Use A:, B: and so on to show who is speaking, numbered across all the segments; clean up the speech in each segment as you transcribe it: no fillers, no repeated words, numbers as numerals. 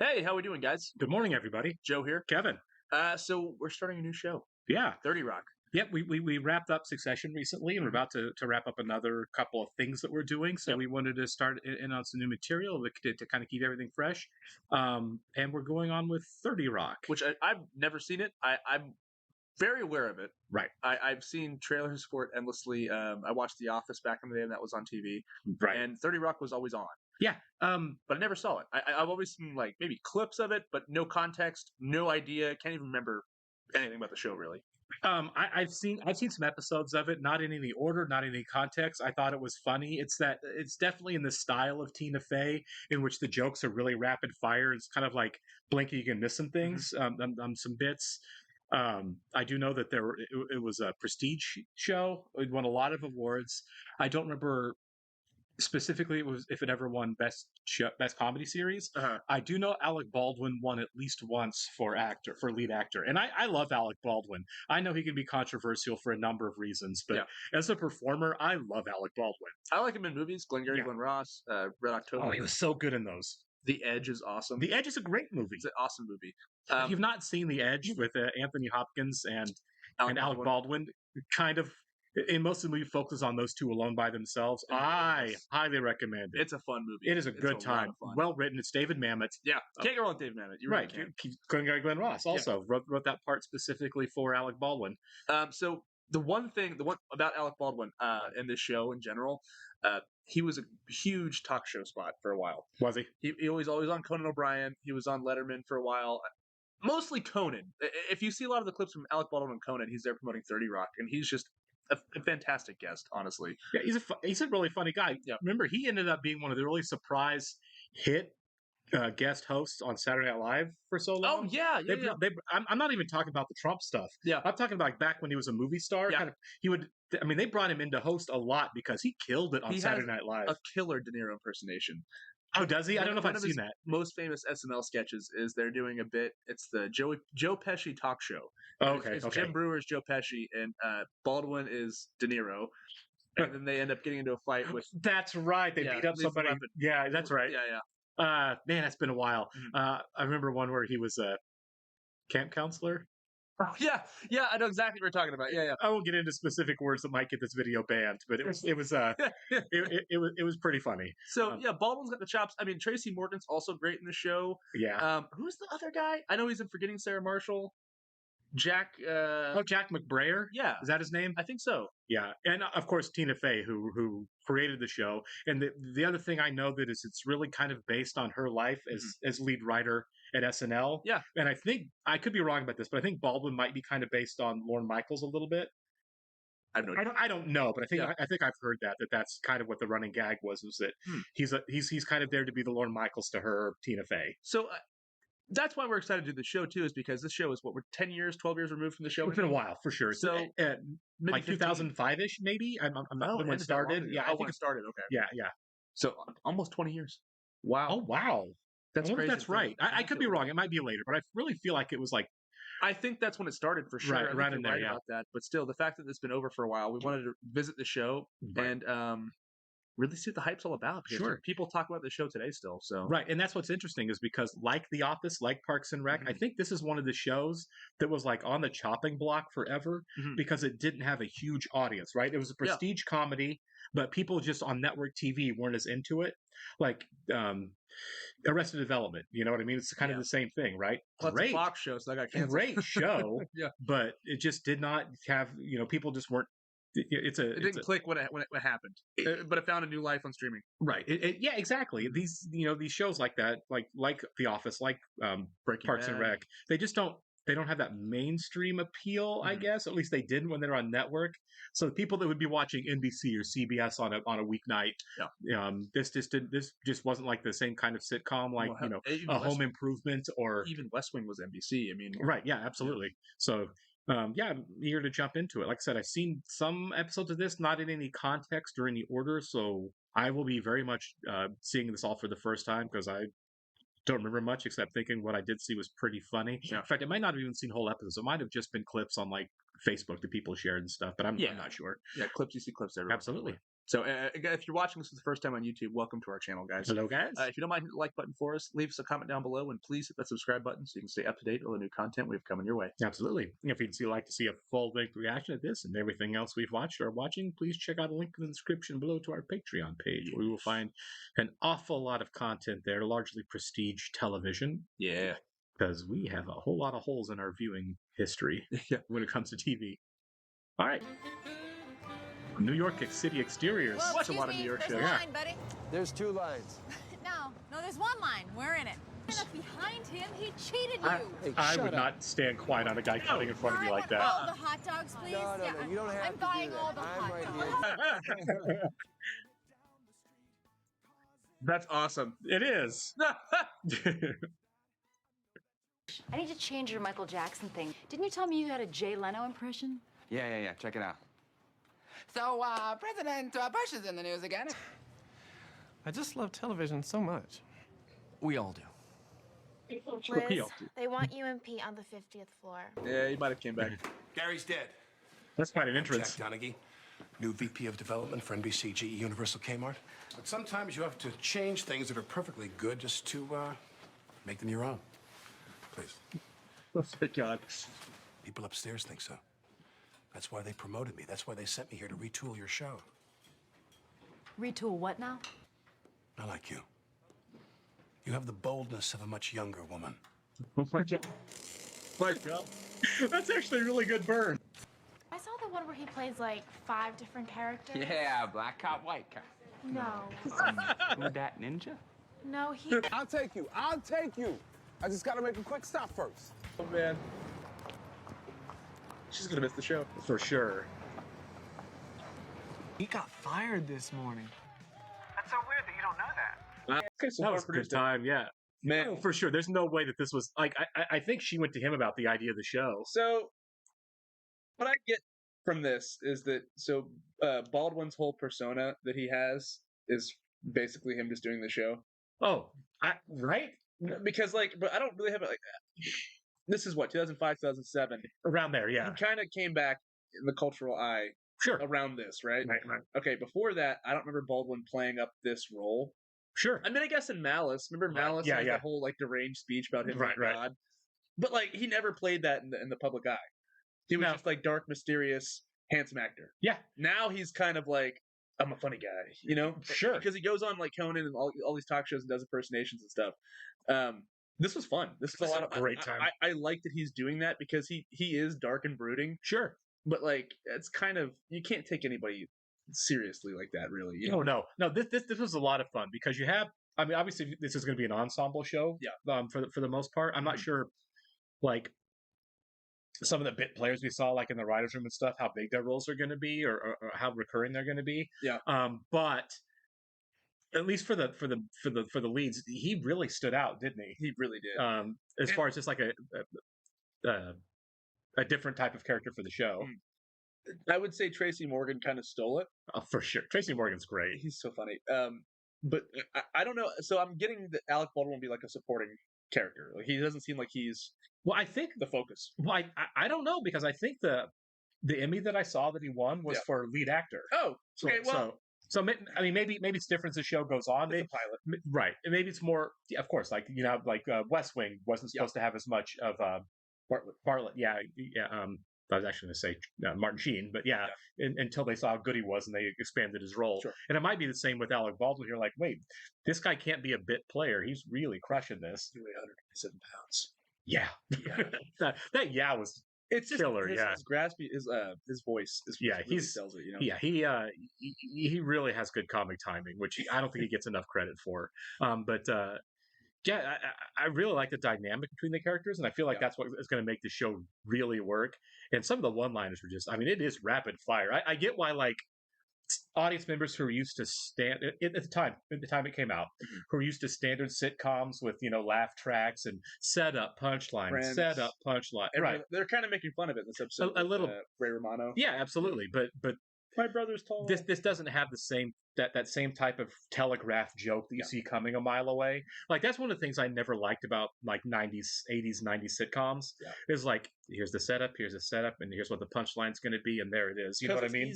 A: Hey, how we doing, guys?
B: Good morning, everybody.
A: Joe here.
B: Kevin.
A: So we're starting a new show,
B: Yeah.
A: 30 Rock.
B: Yep. We wrapped up Succession recently, and we're
A: Mhm.
B: about to wrap up another couple of things that we're doing. So
A: Yep.
B: we wanted to start in on some new material to kind of keep everything fresh. And we're going on with 30 Rock.
A: Which I've never seen it. I'm very aware of it.
B: Right.
A: I've seen trailers for it endlessly. I watched The Office back in the day, and that was on TV.
B: Right.
A: And 30 Rock was always on,
B: Yeah.
A: but I never saw it. I've always seen like maybe clips of it, but no context, no idea. Can't even remember anything about the show really.
B: I've seen some episodes of it, not in any order, not in any context. I thought it was funny. It's definitely in the style of Tina Fey, in which the jokes are really rapid fire. It's kind of like blinking, you can miss some things, some bits. I do know that it was a prestige show. It won a lot of awards. I don't remember specifically if it ever won best comedy series.
A: Uh-huh.
B: I do know Alec Baldwin won at least once for lead actor, and I love Alec Baldwin. I know he can be controversial for a number of reasons, but
A: Yeah.
B: as a performer, I love Alec Baldwin.
A: I like him in movies. Glengarry
B: Yeah.
A: Glen Ross, Red October.
B: Oh, he was so good in those.
A: The Edge is awesome.
B: The Edge is a great movie.
A: It's an awesome movie.
B: If you've not seen The Edge with Anthony Hopkins and Alec Baldwin, kind of in most of the movie focuses on those two alone by themselves. I highly recommend it.
A: It's a fun movie.
B: It is a
A: It's
B: good
A: lot
B: time.
A: of fun.
B: Well written. It's David Mamet.
A: Yeah, can't go wrong with David Mamet. You really
B: Right.
A: can't.
B: Glengarry Glen Ross also wrote that part specifically for Alec Baldwin.
A: So the one about Alec Baldwin in this show in general, he was a huge talk show spot for a while.
B: Was he?
A: He was always on Conan O'Brien. He was on Letterman for a while. Mostly Conan. If you see a lot of the clips from Alec Baldwin and Conan, he's there promoting 30 Rock, and he's just a fantastic guest, honestly.
B: Yeah, he's a really funny guy.
A: Yeah.
B: Remember, he ended up being one of the early surprise hit guest hosts on Saturday Night Live for so long.
A: Oh yeah, yeah.
B: I'm not even talking about the Trump stuff.
A: Yeah.
B: I'm talking about back when he was a movie star.
A: Yeah.
B: They brought him in to host a lot because he killed it on Saturday Night Live.
A: A killer De Niro impersonation.
B: Oh, does he? I don't know if I've seen that.
A: Most famous SNL sketches is they're doing a bit. It's the Joe Pesci talk show.
B: Oh, okay.
A: It's Jim Breuer's Joe Pesci, and Baldwin is De Niro. And then they end up getting into a fight with.
B: That's right. They beat up somebody. Yeah, that's right.
A: Yeah.
B: Man, that's been a while.
A: Mm-hmm.
B: I remember one where he was a camp counselor.
A: Oh, yeah, I know exactly what you're talking about. Yeah.
B: I won't get into specific words that might get this video banned, but it was pretty funny.
A: So Baldwin's got the chops. I mean, Tracy Morgan's also great in the show.
B: Yeah.
A: Who's the other guy? I know he's in Forgetting Sarah Marshall. Jack.
B: Jack McBrayer.
A: Yeah,
B: is that his name?
A: I think so.
B: Yeah, and of course Tina Fey, who created the show. And the other thing I know that is it's really kind of based on her life as lead writer at SNL.
A: Yeah,
B: and I think I could be wrong about this, but I think Baldwin might be kind of based on Lorne Michaels a little bit. I don't know, but I think I've heard that's kind of what the running gag was that he's kind of there to be the Lorne Michaels to her Tina Fey.
A: So. That's why we're excited to do the show too, is because this show is we're 10 years, 12 years removed from the show.
B: It's been a while for sure.
A: So
B: like 2005-ish, maybe. I'm not when it started.
A: Yeah, I think it started. Okay.
B: Yeah.
A: So almost 20 years. Wow.
B: Oh wow.
A: That's crazy.
B: That's right. I could be wrong. It might be later, but I really feel like it was like.
A: I think that's when it started for sure.
B: Right in there. Yeah.
A: About that, but still, the fact that it's been over for a while, we wanted to visit the show and really see what the hype's all about.
B: Sure.
A: People talk about the show today still. So
B: right. And that's what's interesting is because like The Office, like Parks and Rec, I think this is one of the shows that was like on the chopping block forever because it didn't have a huge audience, right? It was a prestige comedy, but people just on network TV weren't as into it. Like Arrested Development, you know what I mean? It's kind of the same thing, right?
A: Well, great Fox show, so I got canceled.
B: Great show, but it just did not have, people just weren't. It
A: didn't click when it happened, but it found a new life on streaming.
B: Right. Yeah, exactly. These shows like that, like The Office, like Parks and Rec, they just don't have that mainstream appeal. I guess at least they didn't when they were on network. So the people that would be watching NBC or CBS on a weeknight, this just wasn't like the same kind of sitcom like Home Improvement or
A: even West Wing was NBC. I mean,
B: right? Yeah, absolutely. So. I'm eager to jump into it. Like I said, I've seen some episodes of this, not in any context or any order, so I will be very much seeing this all for the first time because I don't remember much except thinking what I did see was pretty funny.
A: Yeah.
B: In fact, I might not have even seen whole episodes. It might have just been clips on like Facebook that people shared and stuff, but I'm not sure.
A: Yeah, clips. You see clips everywhere.
B: Absolutely.
A: So if you're watching this for the first time on YouTube, welcome to our channel, guys.
B: Hello, guys.
A: If you don't mind hitting the like button for us, leave us a comment down below, and please hit that subscribe button so you can stay up to date with all the new content we have coming your way.
B: Absolutely. If you'd like to see a full-length reaction to this and everything else we've watched or are watching, please check out a link in the description below to our Patreon page, where you will find an awful lot of content there, largely prestige television.
A: Yeah.
B: Because we have a whole lot of holes in our viewing history when it comes to TV. All right. New York City exteriors.
C: Whoa,
A: Watch a lot of New York
C: there's
A: shows.
C: a line, buddy.
D: There's 2 lines.
C: No, there's 1 line. We're in it. Look behind him. He cheated you.
D: Hey,
B: I
D: shut
B: would
D: up.
B: not stand quiet on a guy cutting in front of me like that.
C: All the hot dogs, please.
D: No, you don't have
C: I'm
D: to
C: buying
D: do
C: all
D: that.
C: the
D: I'm
C: hot
D: right
C: dogs.
D: here.
A: That's awesome.
B: It is.
E: I need to change your Michael Jackson thing. Didn't you tell me you had a Jay Leno impression?
F: Yeah. Check it out. So, President Bush is in the news again.
G: I just love television so much.
F: We all do.
H: Liz, they want UMP on the 50th floor.
A: Yeah, he might have came back.
I: Gary's dead.
B: That's quite an entrance.
I: Jack Donaghy, new VP of Development for NBC, GE, Universal, Kmart. But sometimes you have to change things that are perfectly good just to make them your own. Please.
A: Oh my God.
I: People upstairs think so. That's why they promoted me. That's why they sent me here to retool your show.
E: Retool what now?
I: Not like you. You have the boldness of a much younger woman.
B: Oh my God. My God. That's actually a really good burn.
H: I saw the one where he plays like 5 different characters.
F: Yeah, black cop, white cop.
H: No.
F: Who that ninja?
H: No, he.
D: I'll take you. I just gotta make a quick stop first.
A: Oh, man. She's going to miss the show.
B: For sure.
J: He got fired this morning. That's so weird that you don't know that.
A: Okay, so
B: That was a good time, yeah.
A: Man.
B: Oh, for sure. There's no way that this was like I think she went to him about the idea of the show.
A: So, what I get from this is that Baldwin's whole persona that he has is basically him just doing the show.
B: Oh, right?
A: Because but I don't really have it like this is what 2005, 2007.
B: Around there, yeah.
A: He kind of came back in the cultural eye
B: Sure.
A: around this, right?
B: Right.
A: Okay, before that, I don't remember Baldwin playing up this role.
B: Sure.
A: I mean, I guess in Malice, remember Malice
B: Yeah,
A: has
B: yeah.
A: that whole like deranged speech about him
B: Right,
A: being
B: right.
A: God, but like he never played that in the public eye. He was
B: No.
A: just like dark, mysterious, handsome actor.
B: Yeah.
A: Now he's kind of like I'm a funny guy, you know?
B: Sure.
A: Because he goes on like Conan and all these talk shows and does impersonations and stuff. This was fun. This was a lot of
B: great time.
A: I like that he's doing that because he is dark and brooding,
B: Sure.
A: but like it's kind of you can't take anybody seriously like that, really. You know?
B: No. This was a lot of fun because you have. I mean, obviously, this is going to be an ensemble show.
A: Yeah.
B: For the most part, I'm not sure, like some of the bit players we saw, like in the writers' room and stuff, how big their roles are going to be or how recurring they're going to be.
A: Yeah.
B: But at least for the leads, he really stood out, didn't he?
A: He really did.
B: As far as just like a different type of character for the show.
A: I would say Tracy Morgan kind of stole it.
B: Oh, for sure. Tracy Morgan's great.
A: He's so funny. But I don't know. So I'm getting that Alec Baldwin will be like a supporting character. Like he doesn't seem like he's
B: Well, I think
A: the focus.
B: Well, I don't know because I think the Emmy that I saw that he won was for lead actor.
A: Oh, okay.
B: So I mean, maybe it's different as the show goes on.
A: It's a pilot,
B: right? And maybe it's more, of course, like West Wing wasn't supposed to have as much of Bartlett. Yeah. I was actually going to say Martin Sheen, but until they saw how good he was and they expanded his role.
A: Sure.
B: And it might be the same with Alec Baldwin. You're like, wait, this guy can't be a bit player. He's really crushing this.
A: He weighed 107 pounds.
B: Yeah. that was
A: It's just
B: killer.
A: his graspy, his voice is really sells it. You know.
B: Yeah, he really has good comic timing, which I don't think he gets enough credit for. I really like the dynamic between the characters, and I feel like that's what is going to make the show really work. And some of the one-liners were just, I mean, it is rapid fire. I get why, like, audience members who are used to at the time it came out, who are used to standard sitcoms with laugh tracks and set up punchline, right?
A: They're kind of making fun of it in this episode.
B: A little,
A: Ray Romano.
B: Yeah, absolutely. But
A: My brother's tall.
B: This doesn't have the same that same type of telegraph joke that you see coming a mile away. Like that's one of the things I never liked about like 80s 90s sitcoms.
A: Yeah.
B: Is like here's the setup, and here's what the punchline's going to be, and there it is. You know what I mean?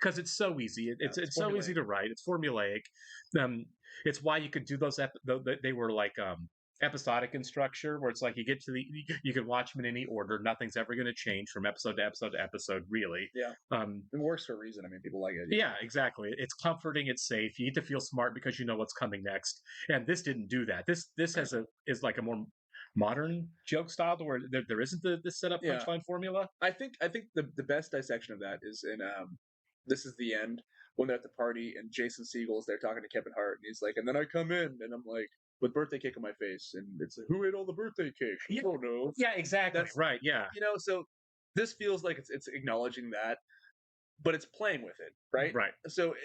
B: Because it's so easy. It's so easy to write. It's formulaic. It's why you could do those. They were like episodic in structure, where it's like you get to you can watch them in any order. Nothing's ever going to change from episode to episode to episode, really.
A: Yeah. It works for a reason. I mean, people like it.
B: Yeah, exactly. It's comforting. It's safe. You get to feel smart because you know what's coming next. And this didn't do that. This is like a more modern joke style where there isn't the setup punchline formula.
A: I think the best dissection of that is in This Is the End, when they're at the party and Jason Segel's there talking to Kevin Hart, and he's like, and then I come in and I'm like, with birthday cake on my face, and it's like, who ate all the birthday cake? You don't know.
B: Yeah, exactly. Right. Yeah.
A: So this feels like it's acknowledging that, but it's playing with it, right?
B: Right.
A: So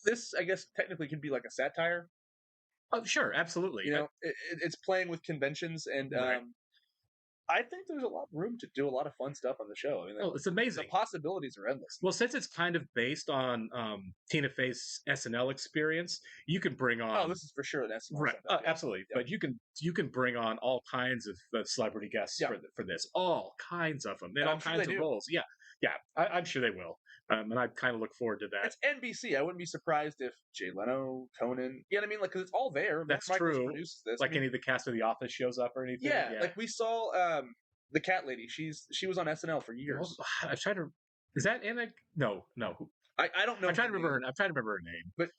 A: this, I guess, technically could be like a satire.
B: Oh, sure, absolutely.
A: It's playing with conventions, and
B: Right.
A: I think there's a lot of room to do a lot of fun stuff on the show. I mean,
B: it's amazing.
A: The possibilities are endless.
B: Well, since it's kind of based on Tina Fey's SNL experience, you can bring on.
A: Oh, this is for sure an SNL.
B: Right,
A: setup, yeah.
B: absolutely. Yeah. But you can bring on all kinds of celebrity guests for this, all kinds of them, and all kinds of roles. Yeah, I'm sure they will. And I kind of look forward to that.
A: It's NBC. I wouldn't be surprised if Jay Leno, Conan, you know what I mean? Like, because it's all there.
B: That's
A: Mark Michaels
B: true.
A: produces this.
B: Like any of the cast of The Office shows up or anything.
A: Yeah, like we saw the cat lady. She was on SNL for years.
B: I'm trying to. Is that Anna? No.
A: I don't know.
B: I'm trying to remember her name.
A: But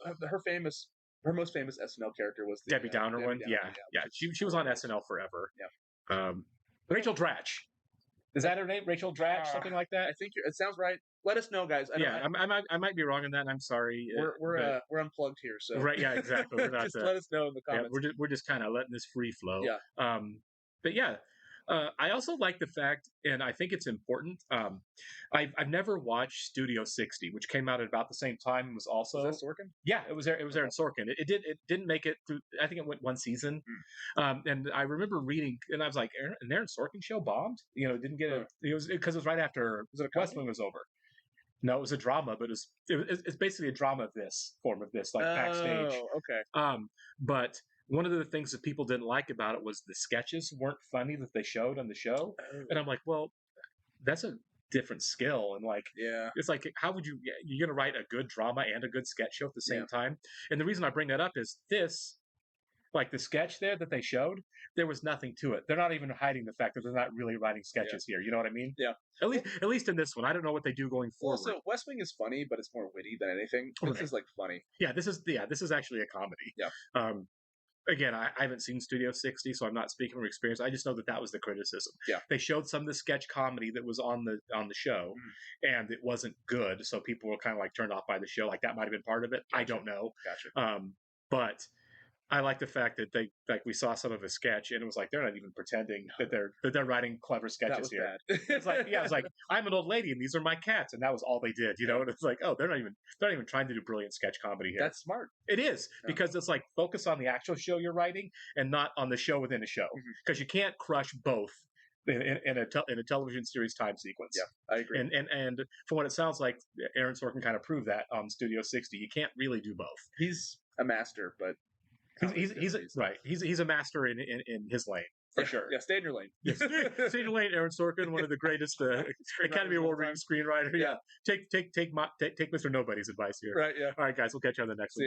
A: her most famous SNL character was the
B: Debbie Downer one. Yeah. She was on SNL forever.
A: Yeah.
B: Rachel Dratch. Is that her name? Rachel Dratch, something like that.
A: I think it sounds right. Let us know, guys.
B: I might be wrong on that. And I'm sorry.
A: We're unplugged here, so
B: right. Yeah, exactly. We're not,
A: just let us know in the comments.
B: Yeah, we're just kind of letting this free flow.
A: Yeah.
B: But yeah. I also like the fact, and I think it's important. I've never watched Studio 60, which came out at about the same time. And was also
A: was that Sorkin?
B: Yeah, it was there. It was there in Sorkin. It didn't make it through. I think it went one season. And I remember reading, and I was like, "An Aaron Sorkin show bombed." Didn't get it. It was because it was right after West Wing was over. No, it was a drama, but it's basically a drama of this form of this, like backstage.
A: Oh, okay.
B: But one of the things that people didn't like about it was the sketches weren't funny that they showed on the show. And I'm like, well, that's a different skill. And like, it's like, how would you're going to write a good drama and a good sketch show at the same time? And the reason I bring that up is this, like the sketch there that they showed, there was nothing to it. They're not even hiding the fact that they're not really writing sketches here. You know what I mean?
A: Yeah.
B: At least in this one, I don't know what they do going forward.
A: Also, West Wing is funny, but it's more witty than anything. This is like funny.
B: Yeah, this is actually a comedy.
A: Yeah.
B: Again, I haven't seen Studio 60, so I'm not speaking from experience. I just know that was the criticism.
A: Yeah.
B: They showed some of the sketch comedy that was on the show, and it wasn't good, so people were kind of like turned off by the show. Like that might have been part of it. Gotcha. I don't know.
A: Gotcha.
B: But I like the fact that we saw some of a sketch, and it was like they're not even pretending that they're writing clever sketches here. It's like I'm an old lady and these are my cats, and that was all they did, And it's like, oh, they're not even trying to do brilliant sketch comedy here.
A: That's smart.
B: It is because it's like focus on the actual show you're writing and not on the show within a show, because you can't crush both in a television series time sequence.
A: Yeah, I agree.
B: And from what it sounds like, Aaron Sorkin kind of proved that on Studio 60. You can't really do both.
A: He's a master, but.
B: He's a master in his lane for sure.
A: Yeah, stay in your lane.
B: Yes. Stay in your lane, Aaron Sorkin, one of the greatest Academy Award-winning screenwriter. Yeah, take Mr. Nobody's advice here.
A: Right. Yeah.
B: All right, guys, we'll catch you on the next one.